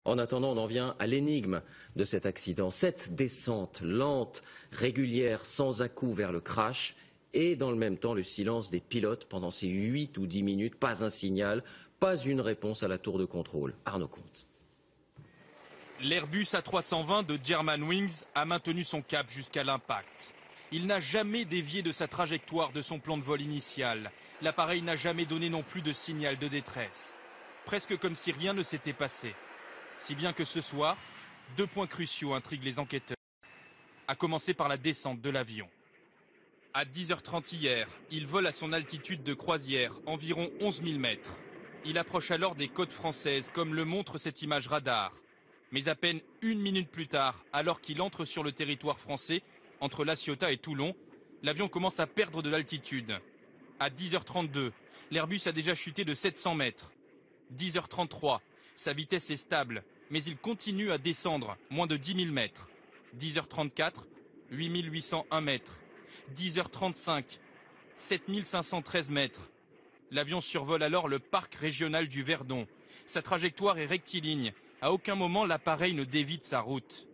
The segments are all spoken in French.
En attendant, on en vient à l'énigme de cet accident. Cette descente lente, régulière, sans à-coups vers le crash et dans le même temps le silence des pilotes pendant ces 8 ou 10 minutes. Pas un signal, pas une réponse à la tour de contrôle. Arnaud Comte. L'Airbus A320 de Germanwings a maintenu son cap jusqu'à l'impact. Il n'a jamais dévié de sa trajectoire de son plan de vol initial. L'appareil n'a jamais donné non plus de signal de détresse. Presque comme si rien ne s'était passé. Si bien que ce soir, 2 points cruciaux intriguent les enquêteurs. À commencer par la descente de l'avion. À 10h30 hier, il vole à son altitude de croisière, environ 11 000 mètres. Il approche alors des côtes françaises, comme le montre cette image radar. Mais à peine 1 minute plus tard, alors qu'il entre sur le territoire français, entre La Ciotat et Toulon, l'avion commence à perdre de l'altitude. À 10h32, l'Airbus a déjà chuté de 700 mètres. 10h33, sa vitesse est stable, mais il continue à descendre, moins de 10 000 mètres. 10h34, 8 801 mètres. 10h35, 7 513 mètres. L'avion survole alors le parc régional du Verdon. Sa trajectoire est rectiligne. À aucun moment, l'appareil ne dévie de sa route.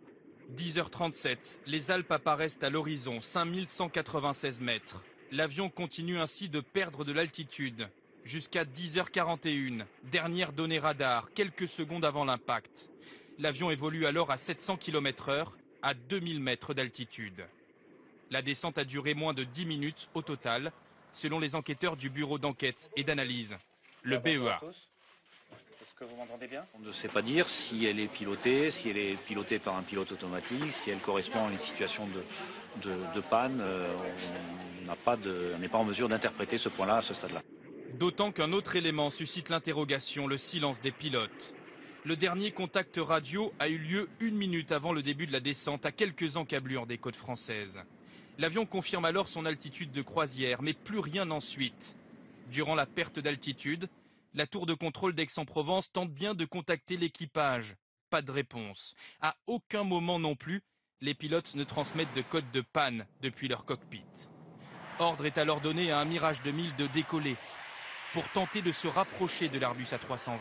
10h37, les Alpes apparaissent à l'horizon, 5196 mètres. L'avion continue ainsi de perdre de l'altitude. Jusqu'à 10h41, dernière donnée radar, quelques secondes avant l'impact. L'avion évolue alors à 700 km/h, à 2000 mètres d'altitude. La descente a duré moins de 10 minutes au total, selon les enquêteurs du bureau d'enquête et d'analyse, le BEA. Est-ce que vous m'entendez bien? On ne sait pas dire si elle est pilotée, par un pilote automatique, si elle correspond à une situation de panne. On n'est pas en mesure d'interpréter ce point-là à ce stade-là. D'autant qu'un autre élément suscite l'interrogation, le silence des pilotes. Le dernier contact radio a eu lieu 1 minute avant le début de la descente, à quelques encablures des côtes françaises. L'avion confirme alors son altitude de croisière, mais plus rien ensuite. Durant la perte d'altitude, la tour de contrôle d'Aix-en-Provence tente bien de contacter l'équipage. Pas de réponse. À aucun moment non plus, les pilotes ne transmettent de code de panne depuis leur cockpit. Ordre est alors donné à un Mirage 2000 de décoller pour tenter de se rapprocher de l'Airbus A320.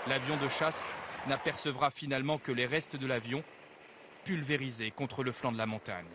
L'avion de chasse n'apercevra finalement que les restes de l'avion pulvérisés contre le flanc de la montagne.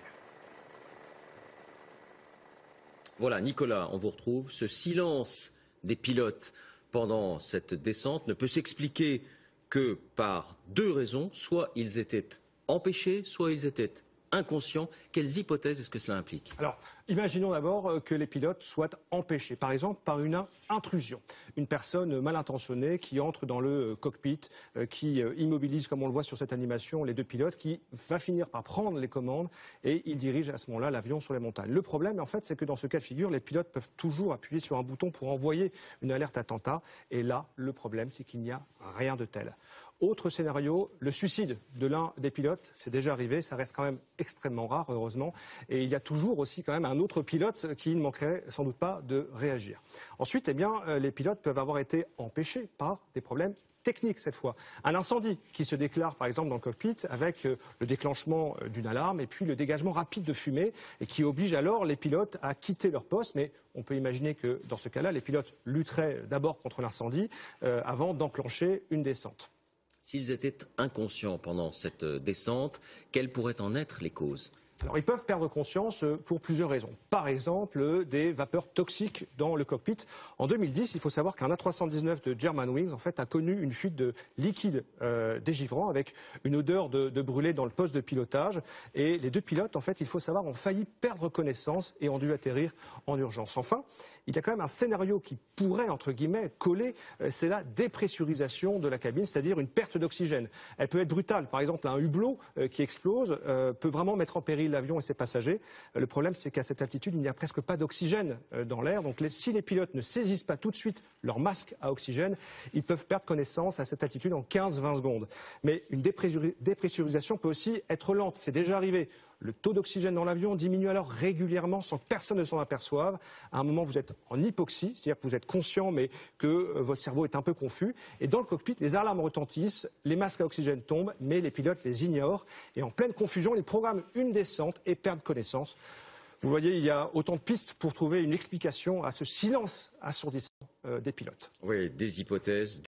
Voilà, Nicolas, on vous retrouve. Ce silence des pilotes pendant cette descente ne peut s'expliquer que par 2 raisons. Soit ils étaient empêchés, soit ils étaient inconscients. Quelles hypothèses est-ce que cela implique? Alors, imaginons d'abord que les pilotes soient empêchés, par exemple par une intrusion. Une personne mal intentionnée qui entre dans le cockpit, qui immobilise, comme on le voit sur cette animation, les 2 pilotes, qui va finir par prendre les commandes et il dirige à ce moment-là l'avion sur les montagnes. Le problème, en fait, c'est que dans ce cas de figure, les pilotes peuvent toujours appuyer sur un bouton pour envoyer une alerte attentat. Et là, le problème, c'est qu'il n'y a rien de tel. Autre scénario, le suicide de l'un des pilotes, c'est déjà arrivé, ça reste quand même extrêmement rare, heureusement. Et il y a toujours aussi quand même un autre pilote qui ne manquerait sans doute pas de réagir. Ensuite, eh bien, les pilotes peuvent avoir été empêchés par des problèmes techniques cette fois. Un incendie qui se déclare par exemple dans le cockpit avec le déclenchement d'une alarme et puis le dégagement rapide de fumée et qui oblige alors les pilotes à quitter leur poste. Mais on peut imaginer que dans ce cas-là, les pilotes lutteraient d'abord contre l'incendie avant d'enclencher une descente. S'ils étaient inconscients pendant cette descente, quelles pourraient en être les causes? Alors, ils peuvent perdre conscience pour plusieurs raisons. Par exemple, des vapeurs toxiques dans le cockpit. En 2010, il faut savoir qu'un A319 de Germanwings en fait, a connu une fuite de liquide dégivrant avec une odeur de brûlé dans le poste de pilotage. Et les 2 pilotes, en fait, il faut savoir, ont failli perdre connaissance et ont dû atterrir en urgence. Enfin, il y a quand même un scénario qui pourrait, entre guillemets, coller, c'est la dépressurisation de la cabine, c'est-à-dire une perte d'oxygène. Elle peut être brutale. Par exemple, un hublot qui explose peut vraiment mettre en péril l'avion et ses passagers. Le problème, c'est qu'à cette altitude, il n'y a presque pas d'oxygène dans l'air. Donc, si les pilotes ne saisissent pas tout de suite leur masque à oxygène, ils peuvent perdre connaissance à cette altitude en 15-20 secondes. Mais une dépressurisation peut aussi être lente. C'est déjà arrivé. Le taux d'oxygène dans l'avion diminue alors régulièrement sans que personne ne s'en aperçoive. À un moment, vous êtes en hypoxie, c'est-à-dire que vous êtes conscient mais que votre cerveau est un peu confus. Et dans le cockpit, les alarmes retentissent, les masques à oxygène tombent, mais les pilotes les ignorent. Et en pleine confusion, ils programment une descente et perdent connaissance. Vous voyez, il y a autant de pistes pour trouver une explication à ce silence assourdissant des pilotes. Oui, des hypothèses.